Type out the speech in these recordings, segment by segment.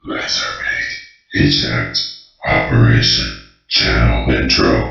Lasermate. Eject. Operation. Channel intro.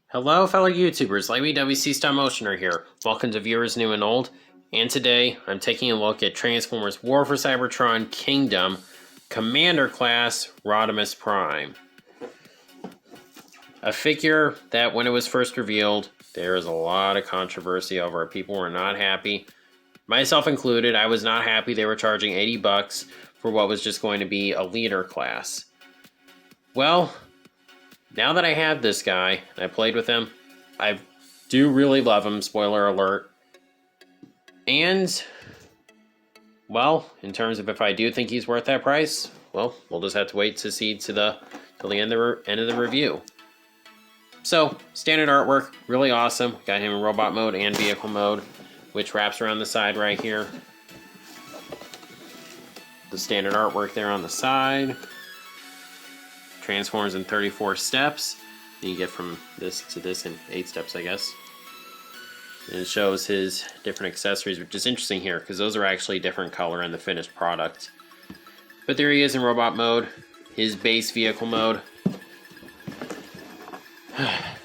Hello, fellow YouTubers. WfC Stop Motioner here. Welcome to viewers new and old. And today, I'm taking a look at Transformers War for Cybertron Kingdom Commander Class Rodimus Prime. A figure that, when it was first revealed, there was a lot of controversy over it. People were not happy. Myself included, I was not happy they were charging $80 for what was just going to be a leader class. Well, now that I have this guy, and I played with him, I do really love him, spoiler alert. And, well, in terms of if I do think he's worth that price, well, we'll just have to wait to see till the end of the review. So, standard artwork, really awesome. Got him in robot mode and vehicle mode, which wraps around the side right here. The standard artwork there on the side. Transforms in 34 steps. You get from this to this in 8 steps, I guess. And it shows his different accessories, which is interesting here, because those are actually different color in the finished product. But there he is in robot mode, his base vehicle mode. I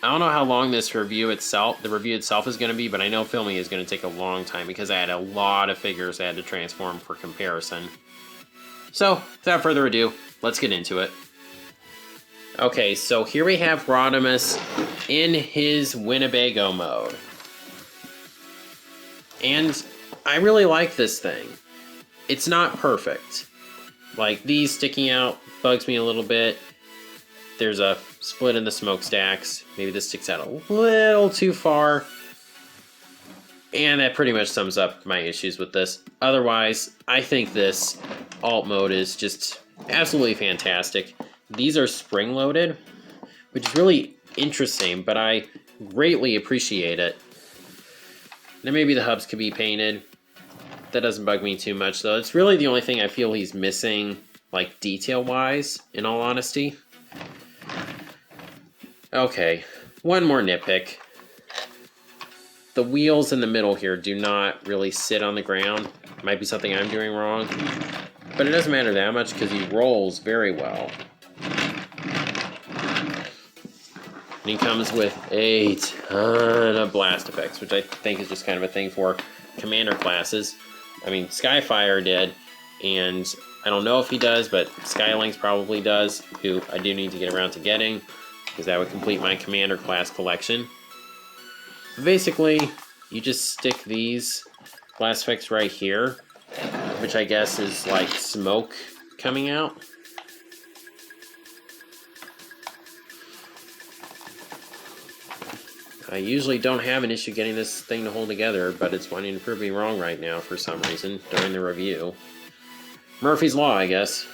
don't know how long this the review itself is going to be, but I know filming is going to take a long time, because I had a lot of figures I had to transform for comparison. So, without further ado, let's get into it. Okay, so here we have Rodimus in his Winnebago mode. And I really like this thing. It's not perfect. Like, these sticking out bugs me a little bit. There's a split in the smokestacks. Maybe this sticks out a little too far. And that pretty much sums up my issues with this. Otherwise, I think this alt mode is just absolutely fantastic. These are spring-loaded, which is really interesting, but I greatly appreciate it. Now maybe the hubs could be painted. That doesn't bug me too much, though. It's really the only thing I feel he's missing, like, detail-wise, in all honesty. Okay, one more nitpick. The wheels in the middle here do not really sit on the ground. Might be something I'm doing wrong. But it doesn't matter that much because he rolls very well. And he comes with a ton of blast effects, which I think is just kind of a thing for commander classes. I mean, Skyfire did, and I don't know if he does, but Skylynx probably does, who I do need to get around to getting, because that would complete my commander class collection. Basically, you just stick these blast effects right here, which I guess is like smoke coming out. I usually don't have an issue getting this thing to hold together, but it's wanting to prove me wrong right now for some reason during the review. Murphy's Law, I guess.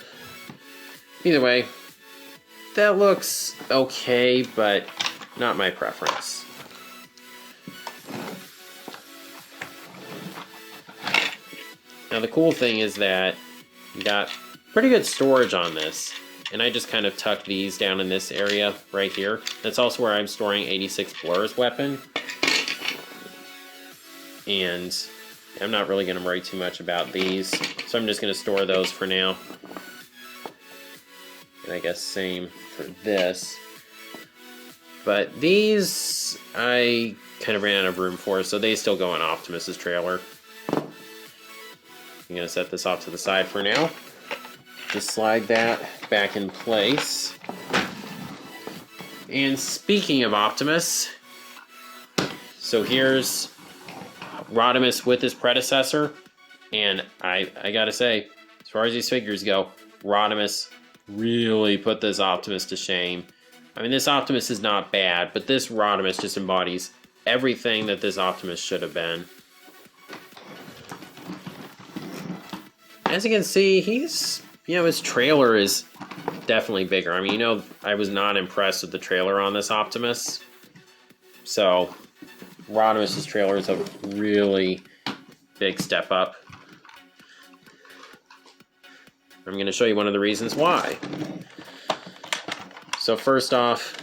Either way, that looks okay, but not my preference. Now the cool thing is that you got pretty good storage on this, and I just kind of tuck these down in this area right here. That's also where I'm storing 86 Blur's weapon. And I'm not really going to worry too much about these, so I'm just going to store those for now. And I guess same for this. But these, I kind of ran out of room for, so they still go in Optimus's trailer. I'm going to set this off to the side for now. Just slide that back in place. And speaking of Optimus, so here's Rodimus with his predecessor. And I gotta say, as far as these figures go, Rodimus really put this Optimus to shame. I mean, this Optimus is not bad, but this Rodimus just embodies everything that this Optimus should have been. As you can see, his trailer is definitely bigger. I mean, I was not impressed with the trailer on this Optimus. So, Rodimus's trailer is a really big step up. I'm going to show you one of the reasons why. So first off,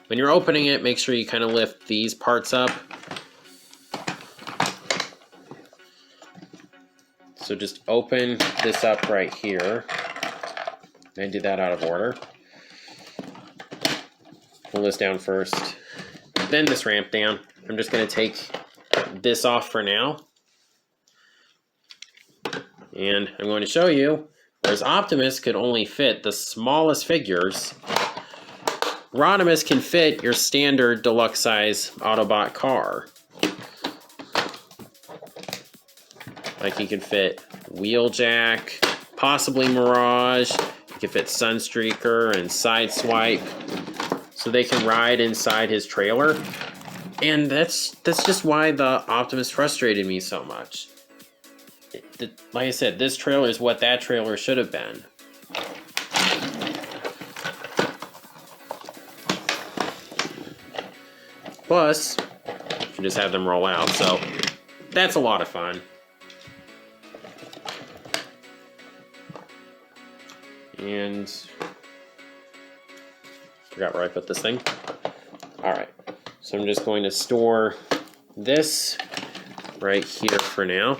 when you're opening it, make sure you kind of lift these parts up. So just open this up right here. I did that out of order. Pull this down first, then this ramp down. I'm just going to take this off for now. And I'm going to show you, whereas Optimus could only fit the smallest figures, Rodimus can fit your standard deluxe size Autobot car. Like he can fit Wheeljack, possibly Mirage, he can fit Sunstreaker and Sideswipe, so they can ride inside his trailer. And that's just why the Optimus frustrated me so much. Like I said, this trailer is what that trailer should have been. Plus, you can just have them roll out, so that's a lot of fun. And forgot where I put this thing. Alright, so I'm just going to store this right here for now.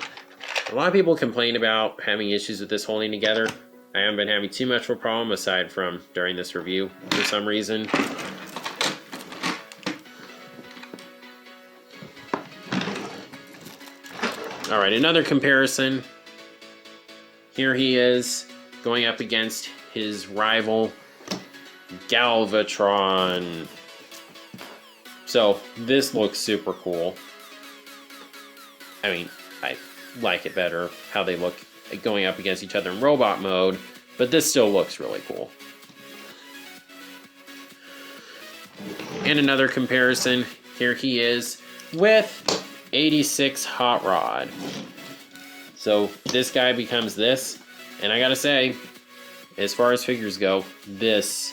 A lot of people complain about having issues with this holding together. I haven't been having too much of a problem aside from during this review for some reason. Alright, another comparison. Here he is going up against his rival Galvatron. So this looks super cool. I mean, I like it better how they look going up against each other in robot mode, but this still looks really cool. And another comparison, here he is with 86 Hot Rod. So this guy becomes this, and I gotta say, as far as figures go, this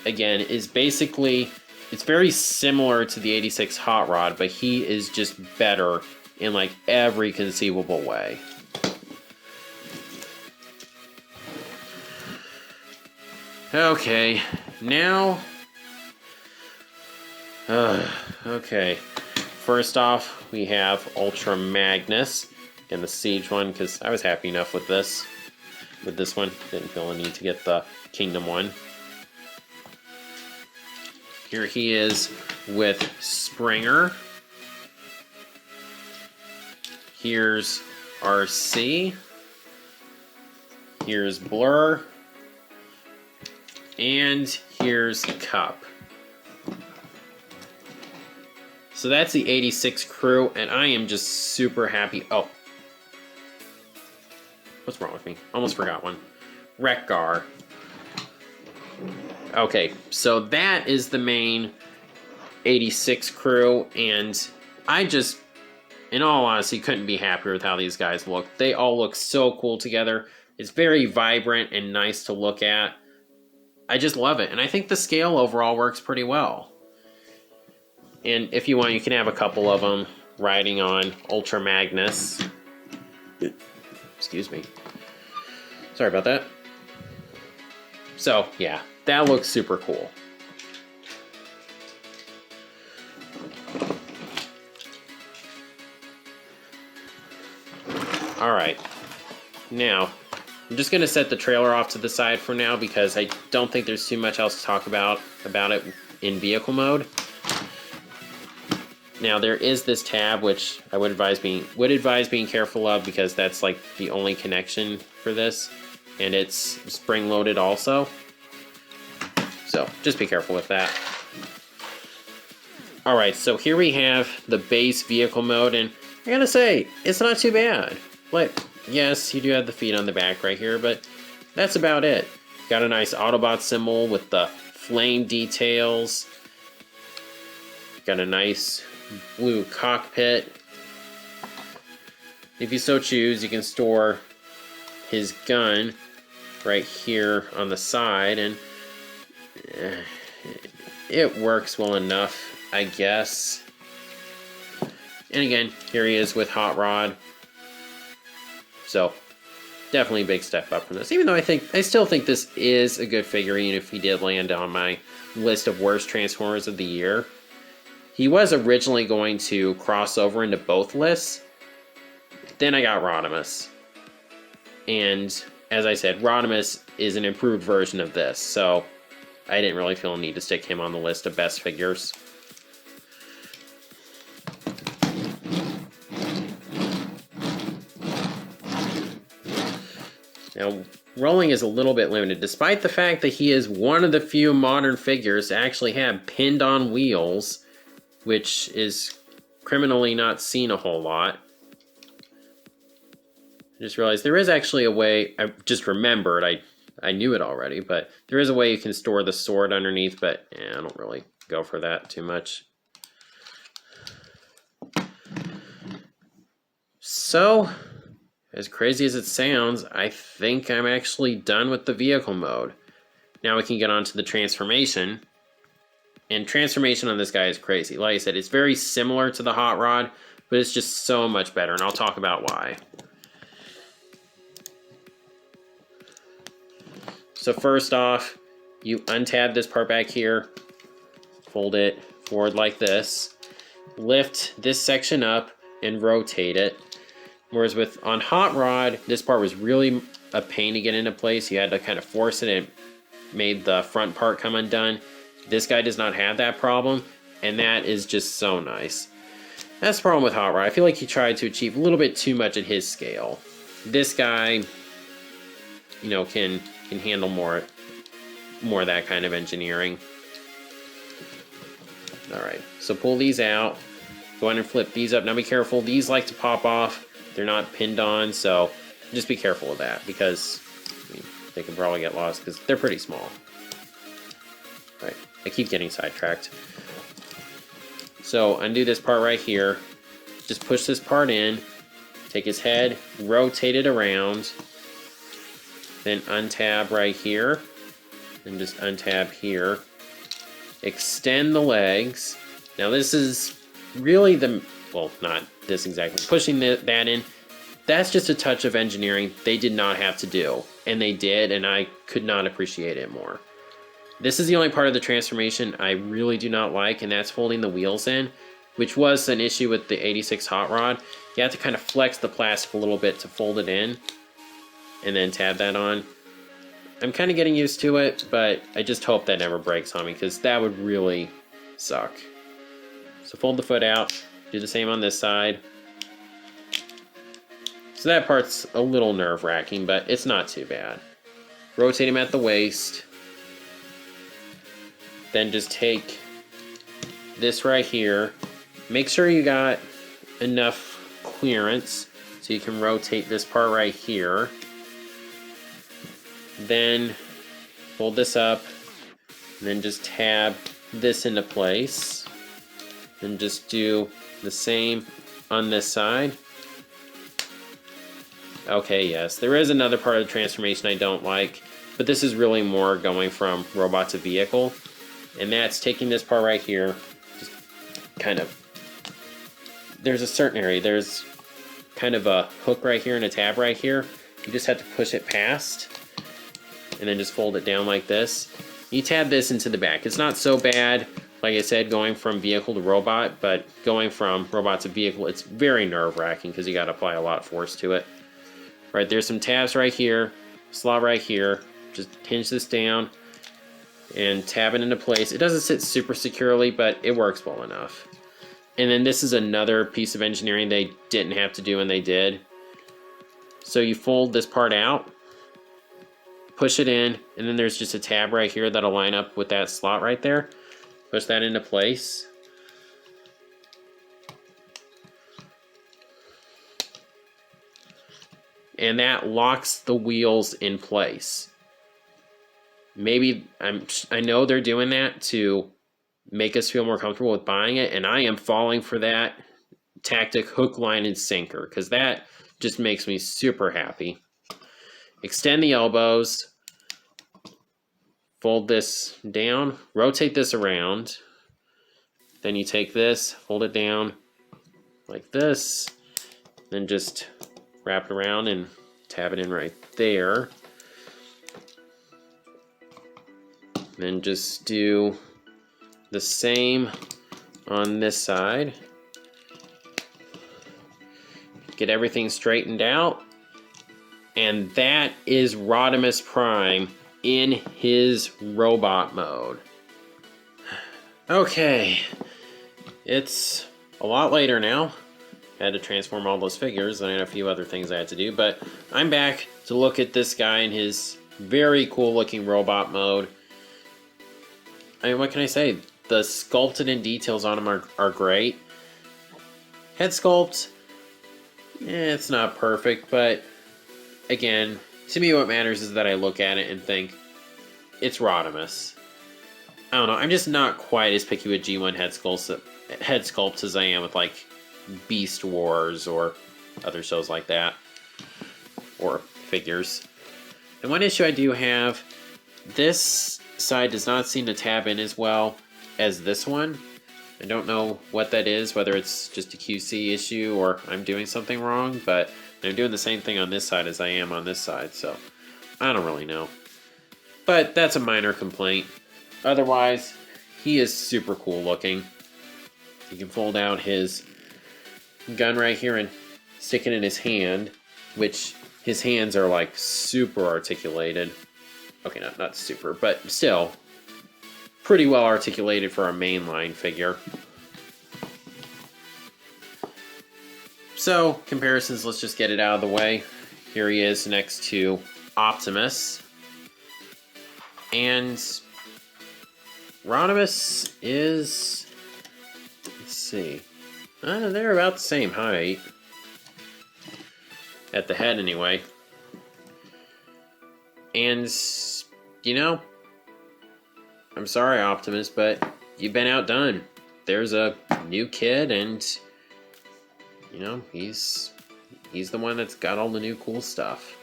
again is basically, it's very similar to the 86 Hot Rod, but he is just better in like every conceivable way. Okay, now, okay. First off, we have Ultra Magnus and the Siege one, because I was happy enough with this. With this one, didn't feel a need to get the Kingdom one. Here he is with Springer. Here's RC. Here's Blur. And here's Cup. So that's the 86 crew, and I am just super happy. Oh. What's wrong with me? Almost forgot one. Wreck-Gar. Okay, so that is the main 86 crew, and I just, in all honesty, couldn't be happier with how these guys look. They all look so cool together. It's very vibrant and nice to look at. I just love it, and I think the scale overall works pretty well. And if you want, you can have a couple of them riding on Ultra Magnus. Excuse me. Sorry about that. So, yeah, that looks super cool. Alright. Now, I'm just going to set the trailer off to the side for now because I don't think there's too much else to talk about it in vehicle mode. Now there is this tab which I would advise being careful of because that's like the only connection for this, and it's spring loaded also. So just be careful with that. Alright, so here we have the base vehicle mode, and I gotta say, it's not too bad. Like, yes, you do have the feet on the back right here, but that's about it. Got a nice Autobot symbol with the flame details. Got a nice blue cockpit. If you so choose, you can store his gun right here on the side, and it works well enough, I guess. And again, here he is with Hot Rod. So, definitely a big step up from this. Even though I still think this is a good figurine if he did land on my list of worst Transformers of the year. He was originally going to cross over into both lists. Then I got Rodimus. And as I said, Rodimus is an improved version of this, so I didn't really feel a need to stick him on the list of best figures. Now, rolling is a little bit limited, despite the fact that he is one of the few modern figures to actually have pinned-on wheels, which is criminally not seen a whole lot. I just realized there is actually a way, I just remembered, I knew it already, but there is a way you can store the sword underneath, but I don't really go for that too much. So, as crazy as it sounds, I think I'm actually done with the vehicle mode. Now we can get on to the transformation. And transformation on this guy is crazy. Like I said, it's very similar to the Hot Rod, but it's just so much better, and I'll talk about why. So first off, you untab this part back here, fold it forward like this, lift this section up, and rotate it. Whereas on Hot Rod, this part was really a pain to get into place. You had to kind of force it, and it made the front part come undone. This guy does not have that problem, and that is just so nice. That's the problem with Hot Rod. I feel like he tried to achieve a little bit too much at his scale. This guy, you know, can handle more of that kind of engineering. Alright, so pull these out. Go ahead and flip these up. Now be careful, these like to pop off. They're not pinned on, so just be careful of that, because they can probably get lost because they're pretty small. Right, I keep getting sidetracked. So undo this part right here. Just push this part in. Take his head, rotate it around. Then untab right here. And just untab here. Extend the legs. Now this is really well, not this exactly. Pushing that in, that's just a touch of engineering they did not have to do. And they did, and I could not appreciate it more. This is the only part of the transformation I really do not like, and that's folding the wheels in, which was an issue with the 86 Hot Rod. You have to kind of flex the plastic a little bit to fold it in, and then tab that on. I'm kind of getting used to it, but I just hope that never breaks on me, because that would really suck. So fold the foot out, do the same on this side. So that part's a little nerve-wracking, but it's not too bad. Rotate him at the waist. Then just take this right here. Make sure you got enough clearance so you can rotate this part right here. Then fold this up, and then just tab this into place. And just do the same on this side. Okay, yes, there is another part of the transformation I don't like, but this is really more going from robot to vehicle. And that's taking this part right here, just kind of, there's a certain area, there's kind of a hook right here and a tab right here. You just have to push it past, and then just fold it down like this. You tab this into the back. It's not so bad, like I said, going from vehicle to robot, but going from robot to vehicle, it's very nerve-wracking because you got to apply a lot of force to it. Right, there's some tabs right here, slot right here. Just hinge this down and tab it into place. It doesn't sit super securely, but it works well enough. And then this is another piece of engineering they didn't have to do, and they did. So you fold this part out, push it in, and then there's just a tab right here that'll line up with that slot right there. Push that into place. And that locks the wheels in place. maybe I know they're doing that to make us feel more comfortable with buying it, and I am falling for that tactic hook, line, and sinker, because that just makes me super happy. Extend the elbows, fold this down, rotate this around, then you take this, fold it down like this, then just wrap it around and tab it in right there. Then just do the same on this side. Get everything straightened out. And that is Rodimus Prime in his robot mode. Okay, it's a lot later now. I had to transform all those figures, and I had a few other things I had to do, but I'm back to look at this guy in his very cool looking robot mode. I mean, what can I say? The sculpted in details on him are great. Head sculpt, it's not perfect, but again, to me what matters is that I look at it and think, it's Rodimus. I don't know, I'm just not quite as picky with G1 head sculpts as I am with like Beast Wars or other shows like that, or figures. And one issue I do have, this side does not seem to tab in as well as this one. I don't know what that is, whether it's just a QC issue or I'm doing something wrong, but I'm doing the same thing on this side as I am on this side, so I don't really know. But that's a minor complaint. Otherwise, he is super cool looking. You can fold out his gun right here and stick it in his hand, which his hands are like super articulated. Okay, not super, but still pretty well articulated for a mainline figure. So, comparisons, let's just get it out of the way. Here he is next to Optimus. And Rodimus is, let's see, they're about the same height. At the head, anyway. And, you know, I'm sorry, Optimus, but you've been outdone. There's a new kid, and, you know, he's the one that's got all the new cool stuff.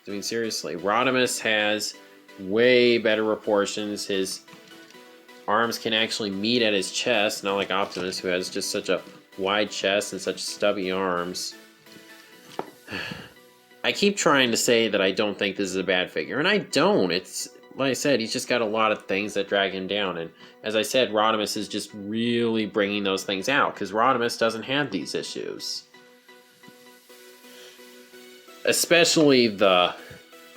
I mean, seriously, Rodimus has way better proportions. His arms can actually meet at his chest, not like Optimus, who has just such a wide chest and such stubby arms. I keep trying to say that I don't think this is a bad figure, and I don't. It's, like I said, he's just got a lot of things that drag him down, and as I said, Rodimus is just really bringing those things out, because Rodimus doesn't have these issues. Especially the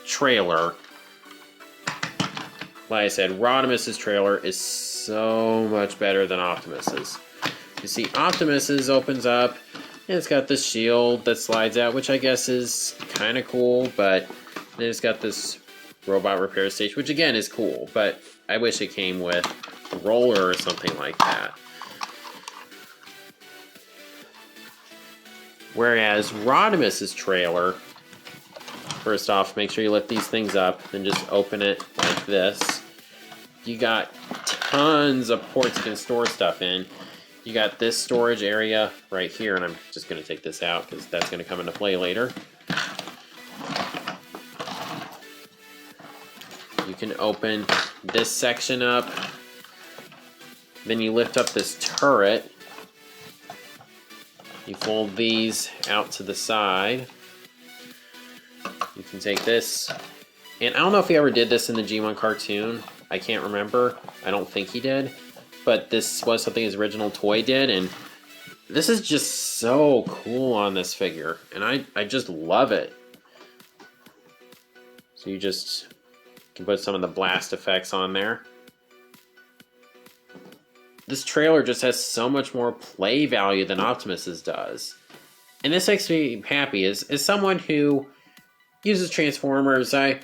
trailer. Like I said, Rodimus's trailer is so much better than Optimus's. You see, Optimus's opens up, and it's got this shield that slides out, which I guess is kind of cool, but then it's got this robot repair station, which again is cool, but I wish it came with a roller or something like that. Whereas Rodimus's trailer, first off, make sure you lift these things up, then just open it like this. You got tons of ports you can store stuff in. You got this storage area right here, and I'm just going to take this out because that's going to come into play later. You can open this section up. Then you lift up this turret. You fold these out to the side. You can take this. And I don't know if he ever did this in the G1 cartoon. I can't remember. I don't think he did. But this was something his original toy did, and this is just so cool on this figure, and I just love it. So you just can put some of the blast effects on there. This trailer just has so much more play value than Optimus's does. And this makes me happy. As someone who uses Transformers, I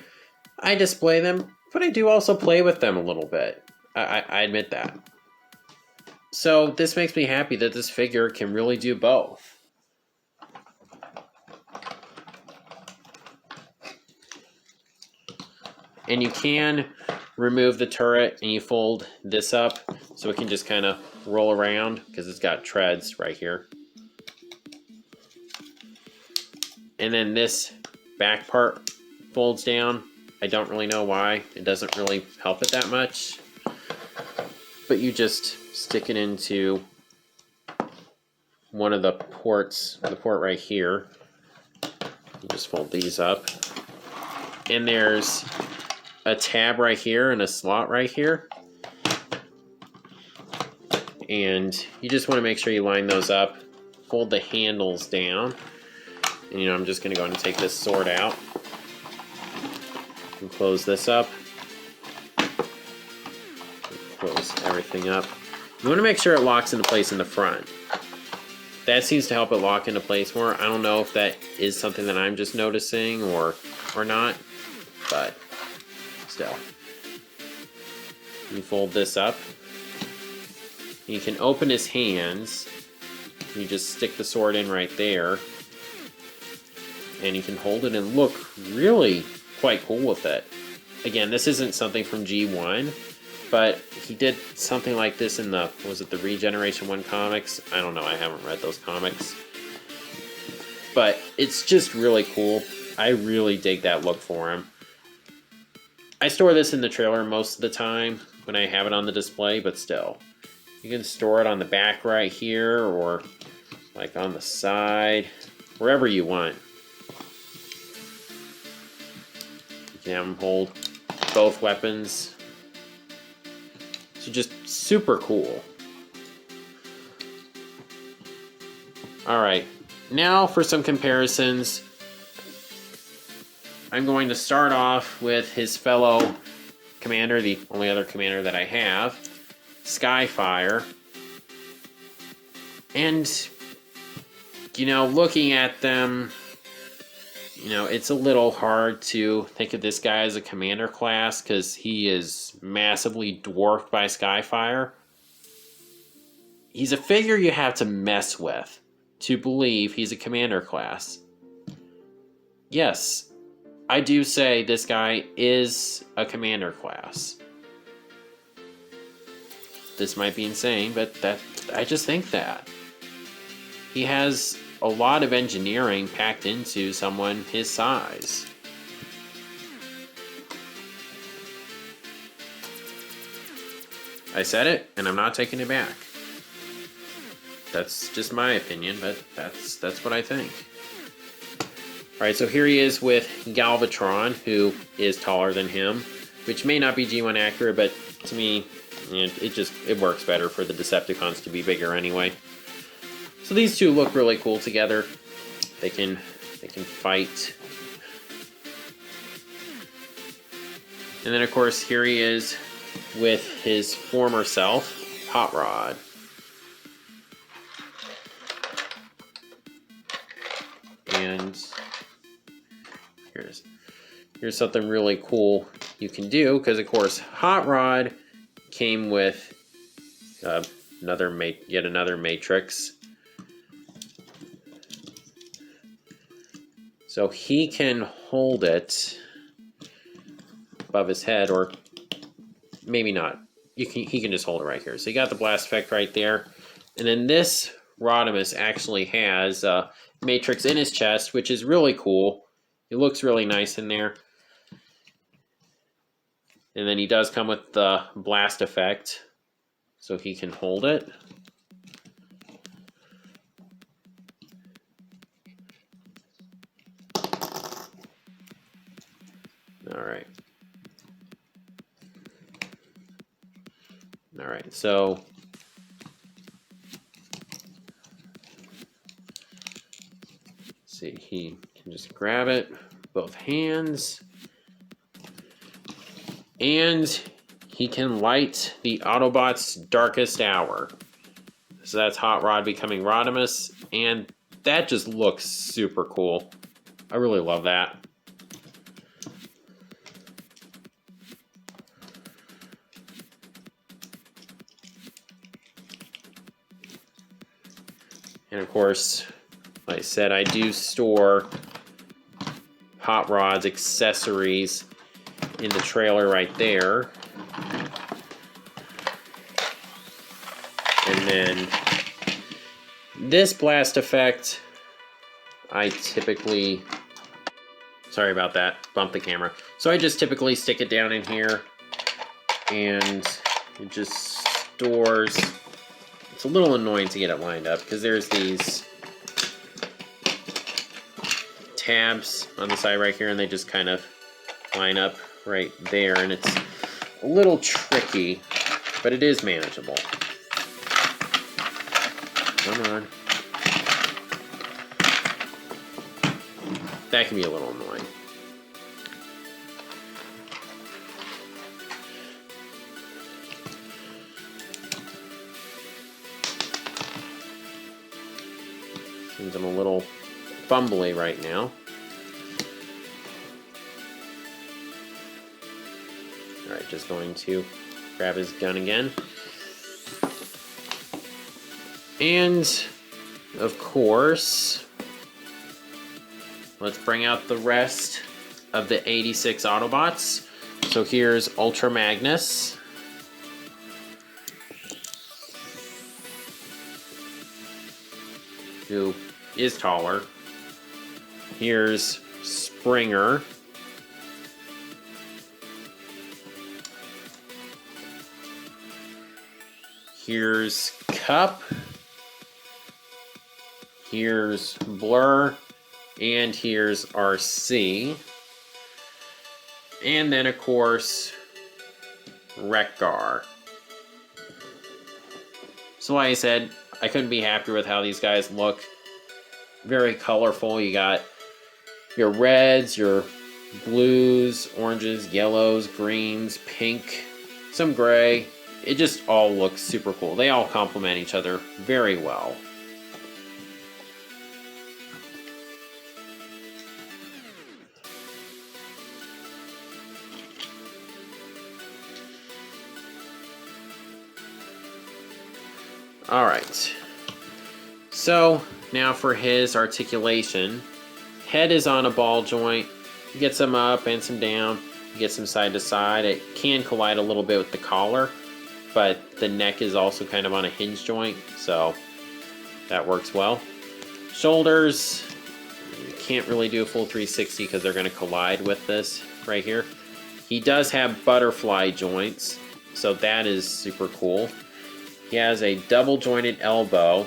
display them, but I do also play with them a little bit. I admit that. So this makes me happy that this figure can really do both. And you can remove the turret and you fold this up so it can just kind of roll around because it's got treads right here. And then this back part folds down. I don't really know why. It doesn't really help it that much. But you just stick it into one of the ports, the port right here. You just fold these up. And there's a tab right here and a slot right here. And you just want to make sure you line those up. Fold the handles down. And I'm just going to go ahead and take this sword out. And close this up. Close everything up. You want to make sure it locks into place in the front. That seems to help it lock into place more. I don't know if that is something that I'm just noticing or not, but still. You fold this up. You can open his hands. You just stick the sword in right there. And you can hold it and look really quite cool with it. Again, this isn't something from G1, but he did something like this in the, was it the Regeneration 1 comics? I don't know, I haven't read those comics. But it's just really cool. I really dig that look for him. I store this in the trailer most of the time when I have it on the display, but still. You can store it on the back right here or like on the side, wherever you want. You can have him hold both weapons. So just super cool. Alright, now for some comparisons. I'm going to start off with his fellow commander, the only other commander that I have, Skyfire. And, looking at them, it's a little hard to think of this guy as a commander class because he is massively dwarfed by Skyfire. He's a figure you have to mess with to believe he's a commander class. Yes, I do say this guy is a commander class. This might be insane, but I just think that. He has a lot of engineering packed into someone his size. I said it, and I'm not taking it back. That's just my opinion, but that's what I think. Alright, so here he is with Galvatron, who is taller than him, which may not be G1 accurate, but to me, it works better for the Decepticons to be bigger anyway. So these two look really cool together. They can fight. And then of course here he is with his former self, Hot Rod. And here's something really cool you can do, because of course Hot Rod came with yet another matrix. So he can hold it above his head, or maybe not. He can just hold it right here. So you got the blast effect right there. And then this Rodimus actually has a matrix in his chest, which is really cool. It looks really nice in there. And then he does come with the blast effect, so he can hold it. All right, so let's see, he can just grab it, both hands, and he can light the Autobot's darkest hour. So that's Hot Rod becoming Rodimus, and that just looks super cool. I really love that. And of course, like I said, I do store Hot Rod's accessories in the trailer right there. And then this blast effect, I typically, sorry about that, bump the camera. So I just typically stick it down in here and it just stores. It's a little annoying to get it lined up because there's these tabs on the side right here and they just kind of line up right there, and it's a little tricky, but it is manageable. Come on. That can be a little annoying. Seems I'm a little fumbly right now. Alright, just going to grab his gun again. And, of course, let's bring out the rest of the 86 Autobots. So here's Ultra Magnus. Who is taller. Here's Springer. Here's Cup. Here's Blur. And here's RC. And then, of course, Wreck-Gar. So like I said, I couldn't be happier with how these guys look. Very colorful. You got your reds, your blues, oranges, yellows, greens, pink, some gray. It just all looks super cool. They all complement each other very well. Alright, so now for his articulation. Head is on a ball joint. You get some up and some down. You get some side to side. It can collide a little bit with the collar, but the neck is also kind of on a hinge joint, so that works well. Shoulders, you can't really do a full 360 because they're going to collide with this right here. He does have butterfly joints, so that is super cool. He has a double jointed elbow.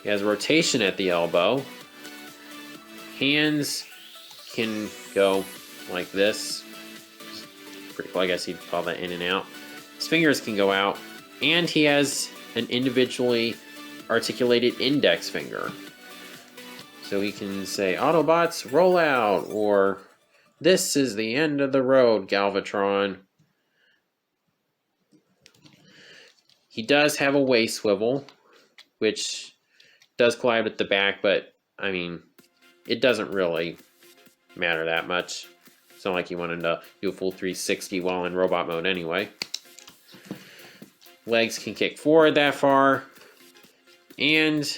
He has rotation at the elbow. Hands can go like this. Pretty cool. I guess you'd call that in and out. His fingers can go out. And he has an individually articulated index finger. So he can say, Autobots, roll out, or this is the end of the road, Galvatron. He does have a waist swivel, which does collide with the back, but, I mean, it doesn't really matter that much. It's not like you want him to do a full 360 while in robot mode anyway. Legs can kick forward that far, and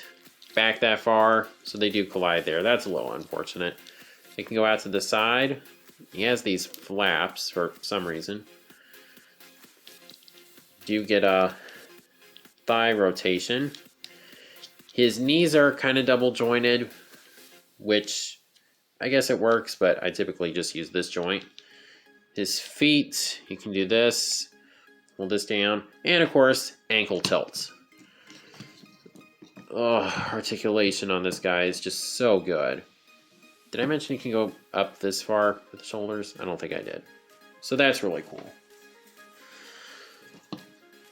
back that far, so they do collide there. That's a little unfortunate. They can go out to the side. He has these flaps for some reason. Do get a thigh rotation. His knees are kind of double jointed, which I guess it works, but I typically just use this joint. His feet, you can do this, hold this down, and of course, ankle tilts. Oh, articulation on this guy is just so good. Did I mention you can go up this far with the shoulders? I don't think I did. So that's really cool.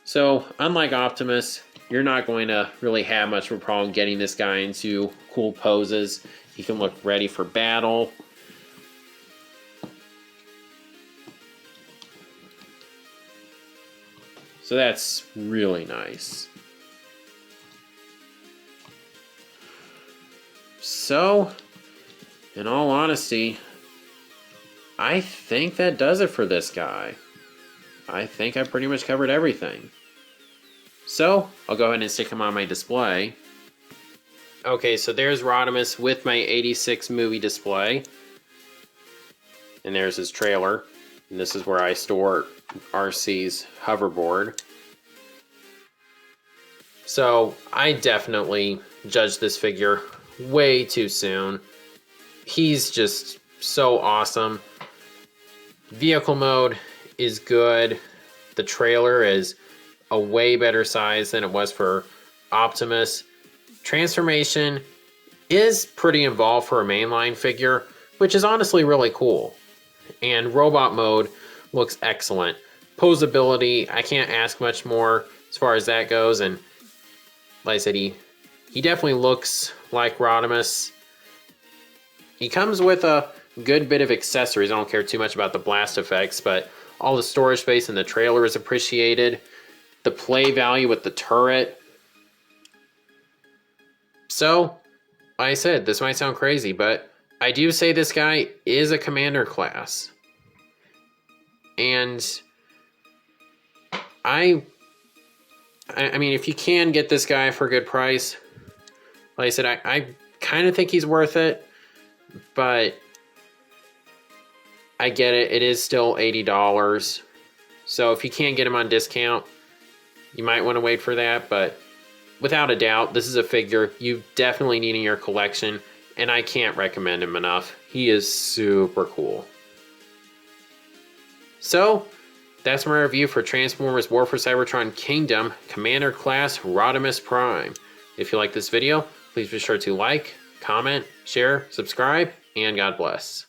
So, unlike Optimus, you're not going to really have much of a problem getting this guy into cool poses. He can look ready for battle. So that's really nice. So, in all honesty, I think that does it for this guy. I think I pretty much covered everything. So, I'll go ahead and stick him on my display. Okay, so there's Rodimus with my 86 movie display. And there's his trailer. And this is where I store RC's hoverboard. So I definitely judged this figure way too soon. He's just so awesome. Vehicle mode is good. The trailer is a way better size than it was for Optimus. Transformation is pretty involved for a mainline figure, which is honestly really cool. And robot mode looks excellent. Posability, I can't ask much more as far as that goes. And like I said, he definitely looks like Rodimus. He comes with a good bit of accessories. I don't care too much about the blast effects, but all the storage space in the trailer is appreciated. The play value with the turret. So, like I said, this might sound crazy, but I do say this guy is a commander class. And I mean, if you can get this guy for a good price, like I said, I kind of think he's worth it, but I get it. It is still $80. So if you can't get him on discount, you might want to wait for that, but without a doubt, this is a figure you definitely need in your collection, and I can't recommend him enough. He is super cool. So, that's my review for Transformers War for Cybertron Kingdom Commander Class Rodimus Prime. If you like this video, please be sure to like, comment, share, subscribe, and God bless.